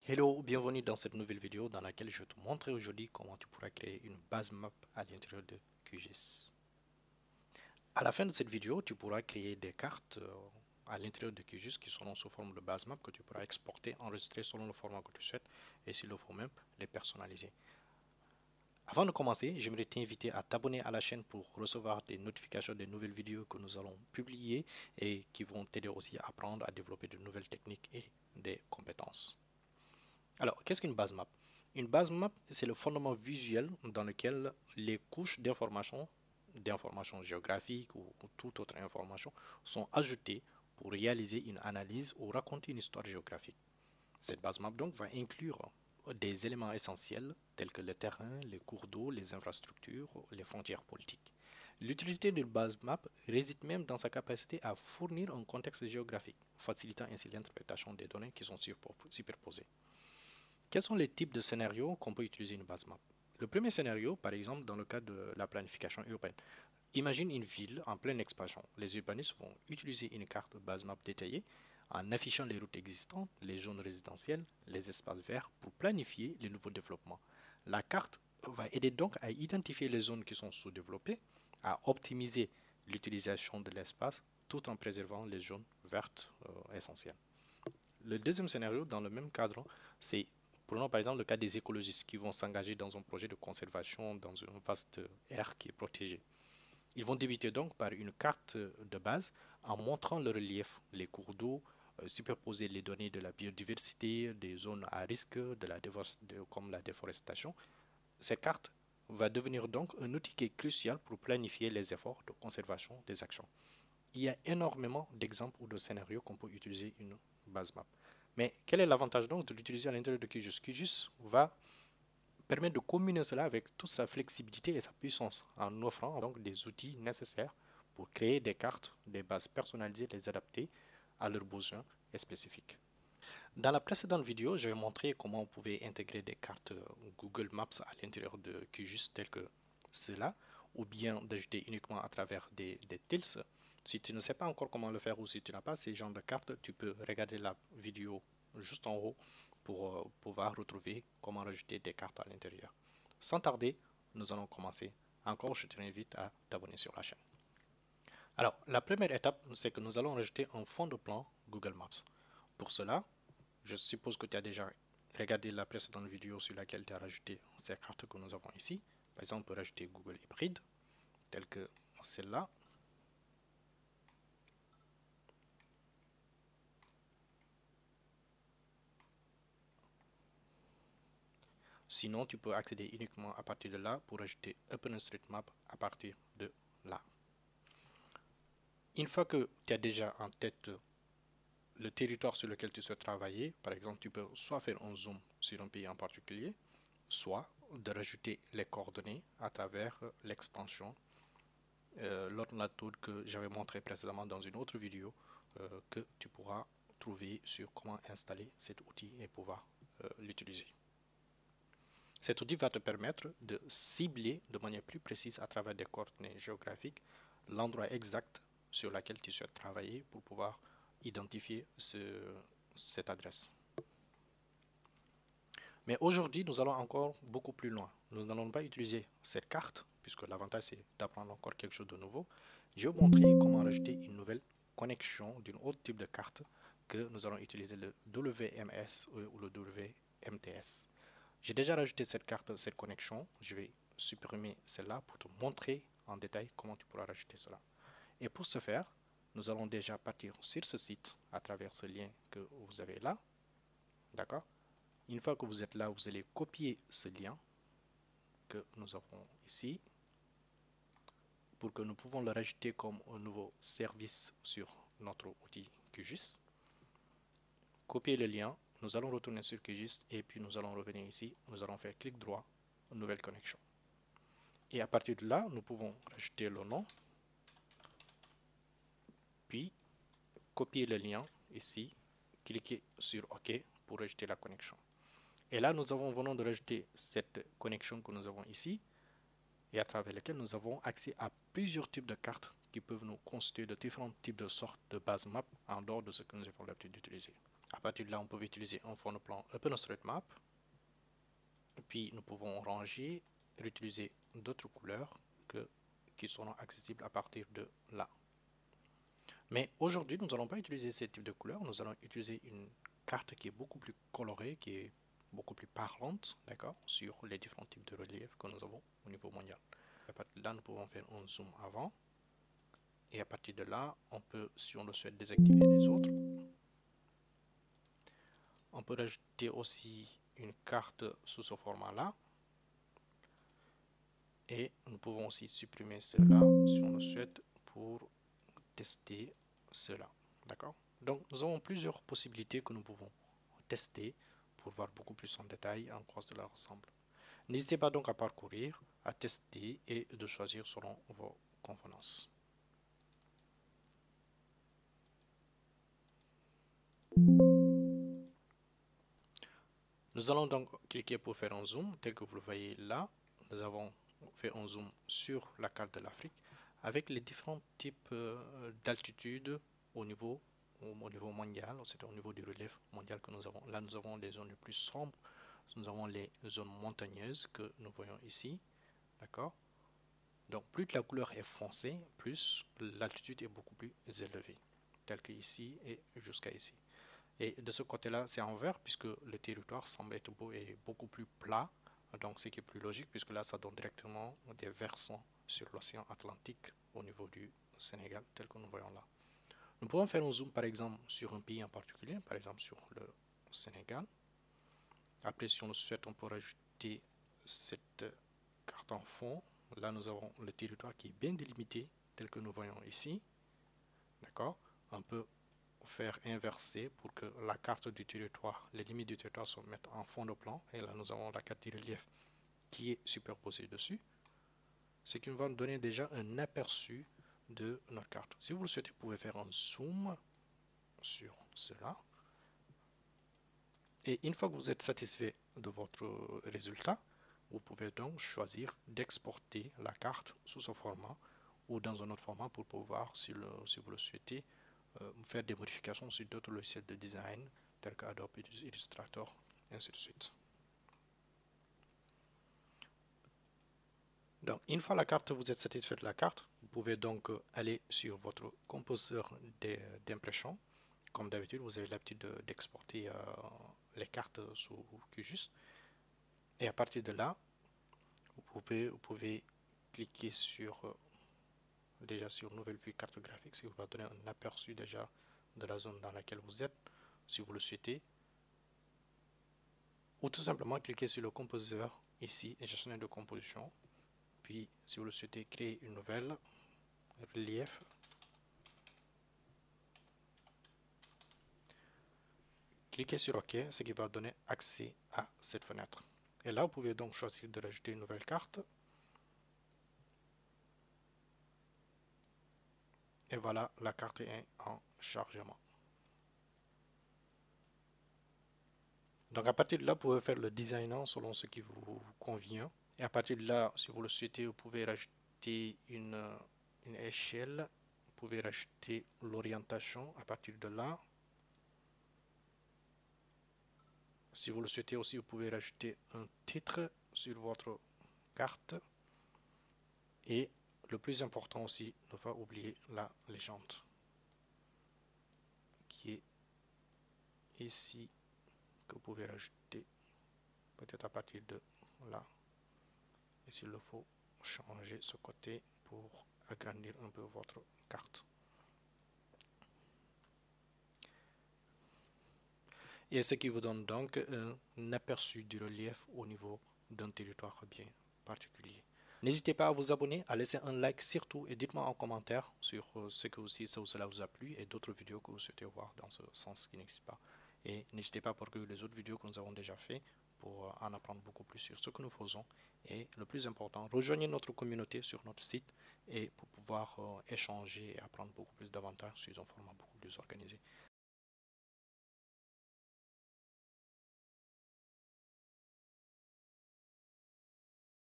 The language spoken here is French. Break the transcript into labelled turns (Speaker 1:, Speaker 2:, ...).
Speaker 1: Hello, bienvenue dans cette nouvelle vidéo dans laquelle je vais te montrer aujourd'hui comment tu pourras créer une base map à l'intérieur de QGIS. À la fin de cette vidéo, tu pourras créer des cartes à l'intérieur de QGIS qui seront sous forme de base map que tu pourras exporter, enregistrer selon le format que tu souhaites et s'il le faut même les personnaliser. Avant de commencer, j'aimerais t'inviter à t'abonner à la chaîne pour recevoir des notifications des nouvelles vidéos que nous allons publier et qui vont t'aider aussi à apprendre à développer de nouvelles techniques et des compétences. Alors, qu'est-ce qu'une base map? Une base map, c'est le fondement visuel dans lequel les couches d'informations géographiques ou toute autre information, sont ajoutées pour réaliser une analyse ou raconter une histoire géographique. Cette base map donc va inclure des éléments essentiels tels que le terrain, les cours d'eau, les infrastructures, les frontières politiques. L'utilité d'une base map réside même dans sa capacité à fournir un contexte géographique, facilitant ainsi l'interprétation des données qui sont superposées. Quels sont les types de scénarios qu'on peut utiliser une base map? Le premier scénario, par exemple, dans le cadre de la planification urbaine. Imagine une ville en pleine expansion. Les urbanistes vont utiliser une carte base map détaillée en affichant les routes existantes, les zones résidentielles, les espaces verts pour planifier les nouveaux développements. La carte va aider donc à identifier les zones qui sont sous-développées, à optimiser l'utilisation de l'espace tout en préservant les zones vertes essentielles. Le deuxième scénario, dans le même cadre, c'est, prenons par exemple le cas des écologistes qui vont s'engager dans un projet de conservation dans une vaste aire qui est protégée. Ils vont débuter donc par une carte de base en montrant le relief, les cours d'eau, superposer les données de la biodiversité, des zones à risque, comme la déforestation. Cette carte va devenir donc un outil qui est crucial pour planifier les efforts de conservation des actions. Il y a énormément d'exemples ou de scénarios qu'on peut utiliser une base map. Mais quel est l'avantage donc de l'utiliser à l'intérieur de QGIS? QGIS va permettre de combiner cela avec toute sa flexibilité et sa puissance en offrant donc des outils nécessaires pour créer des cartes, des bases personnalisées, les adapter à leurs besoins spécifiques. Dans la précédente vidéo, je vais montrer comment on pouvait intégrer des cartes Google Maps à l'intérieur de QGIS telles que cela, ou bien d'ajouter uniquement à travers des tiles. Si tu ne sais pas encore comment le faire ou si tu n'as pas ces genres de cartes, tu peux regarder la vidéo juste en haut pour pouvoir retrouver comment rajouter des cartes à l'intérieur. Sans tarder, nous allons commencer. Encore, je t'invite à t'abonner sur la chaîne. Alors, la première étape, c'est que nous allons rajouter un fond de plan Google Maps. Pour cela, je suppose que tu as déjà regardé la précédente vidéo sur laquelle tu as rajouté ces cartes que nous avons ici. Par exemple, on peut rajouter Google Hybride, telle que celle-là. Sinon, tu peux accéder uniquement à partir de là pour ajouter OpenStreetMap à partir de là. Une fois que tu as déjà en tête le territoire sur lequel tu souhaites travailler, par exemple, tu peux soit faire un zoom sur un pays en particulier, soit de rajouter les coordonnées à travers l'extension l'ordinateur que j'avais montré précédemment dans une autre vidéo que tu pourras trouver sur comment installer cet outil et pouvoir l'utiliser. Cet outil va te permettre de cibler de manière plus précise à travers des coordonnées géographiques l'endroit exact sur lequel tu souhaites travailler pour pouvoir identifier cette adresse. Mais aujourd'hui, nous allons encore beaucoup plus loin. Nous n'allons pas utiliser cette carte, puisque l'avantage c'est d'apprendre encore quelque chose de nouveau. Je vais vous montrer comment rajouter une nouvelle connexion d'un autre type de carte que nous allons utiliser le WMS ou le WMTS. J'ai déjà rajouté cette carte, cette connexion. Je vais supprimer celle-là pour te montrer en détail comment tu pourras rajouter cela. Et pour ce faire, nous allons déjà partir sur ce site à travers ce lien que vous avez là. D'accord? Une fois que vous êtes là, vous allez copier ce lien que nous avons ici pour que nous pouvons le rajouter comme un nouveau service sur notre outil QGIS. Copier le lien, nous allons retourner sur QGIS et puis nous allons revenir ici, nous allons faire clic droit, nouvelle connexion. Et à partir de là, nous pouvons rajouter le nom, puis copier le lien ici, cliquer sur OK pour rajouter la connexion. Et là, nous venons de rajouter cette connexion que nous avons ici et à travers laquelle nous avons accès à plusieurs types de cartes qui peuvent nous constituer de différents types de sortes de base map en dehors de ce que nous avons l'habitude d'utiliser. À partir de là, on peut utiliser un fond de plan OpenStreetMap. Puis nous pouvons ranger, réutiliser d'autres couleurs qui seront accessibles à partir de là. Mais aujourd'hui, nous n'allons pas utiliser ce type de couleurs. Nous allons utiliser une carte qui est beaucoup plus colorée, qui est beaucoup plus parlante, d'accord, sur les différents types de reliefs que nous avons au niveau mondial. À partir de là, nous pouvons faire un zoom avant. Et à partir de là, on peut, si on le souhaite, désactiver les autres. On peut rajouter aussi une carte sous ce format-là. Et nous pouvons aussi supprimer cela si on le souhaite pour tester cela. D'accord? Donc, nous avons plusieurs possibilités que nous pouvons tester pour voir beaucoup plus en détail en quoi cela ressemble. N'hésitez pas donc à parcourir, à tester et de choisir selon vos convenances. Nous allons donc cliquer pour faire un zoom, tel que vous le voyez là. Nous avons fait un zoom sur la carte de l'Afrique avec les différents types d'altitude au niveau mondial, c'est au niveau du relief mondial que nous avons. Là, nous avons les zones les plus sombres, nous avons les zones montagneuses que nous voyons ici, d'accord? Donc, plus la couleur est foncée, plus l'altitude est beaucoup plus élevée, tel que ici et jusqu'à ici. Et de ce côté-là, c'est en vert puisque le territoire semble être beau et beaucoup plus plat. Donc, ce qui est plus logique puisque là, ça donne directement des versants sur l'océan Atlantique au niveau du Sénégal, tel que nous voyons là. Nous pouvons faire un zoom, par exemple, sur un pays en particulier, par exemple sur le Sénégal. Après, si on le souhaite, on peut rajouter cette carte en fond. Là, nous avons le territoire qui est bien délimité, tel que nous voyons ici. D'accord? On peut faire inverser pour que la carte du territoire, les limites du territoire se mettent en fond de plan. Et là, nous avons la carte du relief qui est superposée dessus. Ce qui va nous donner déjà un aperçu de notre carte. Si vous le souhaitez, vous pouvez faire un zoom sur cela. Et une fois que vous êtes satisfait de votre résultat, vous pouvez donc choisir d'exporter la carte sous ce format ou dans un autre format pour pouvoir, si vous le souhaitez, faire des modifications sur d'autres logiciels de design tels qu'Adobe Illustrator, et ainsi de suite. Donc, une fois la carte, vous êtes satisfait de la carte, vous pouvez donc aller sur votre composeur d'impression. Comme d'habitude, vous avez l'habitude d'exporter les cartes sous QGIS. Et à partir de là, vous pouvez cliquer sur déjà sur nouvelle vue cartographique, ce qui va donner un aperçu déjà de la zone dans laquelle vous êtes, si vous le souhaitez. Ou tout simplement cliquer sur le composeur ici, et gestionnaire de composition. Puis, si vous le souhaitez, créer une nouvelle relief. Cliquez sur OK, ce qui va donner accès à cette fenêtre. Et là, vous pouvez donc choisir de rajouter une nouvelle carte. Et voilà, la carte est en chargement. Donc à partir de là, vous pouvez faire le design selon ce qui vous convient. Et à partir de là, si vous le souhaitez, vous pouvez rajouter une échelle. Vous pouvez rajouter l'orientation à partir de là. Si vous le souhaitez aussi, vous pouvez rajouter un titre sur votre carte. Et le plus important aussi, ne pas oublier la légende qui est ici, que vous pouvez rajouter peut-être à partir de là. Et s'il le faut, changer ce côté pour agrandir un peu votre carte. Et ce qui vous donne donc un aperçu du relief au niveau d'un territoire bien particulier. N'hésitez pas à vous abonner, à laisser un like surtout et dites-moi en commentaire sur ce que aussi ça ou cela vous a plu et d'autres vidéos que vous souhaitez voir dans ce sens qui n'existe pas. Et n'hésitez pas à parcourir les autres vidéos que nous avons déjà fait pour en apprendre beaucoup plus sur ce que nous faisons. Et le plus important, rejoignez notre communauté sur notre site et pour pouvoir échanger et apprendre beaucoup plus davantage sur un format beaucoup plus organisé.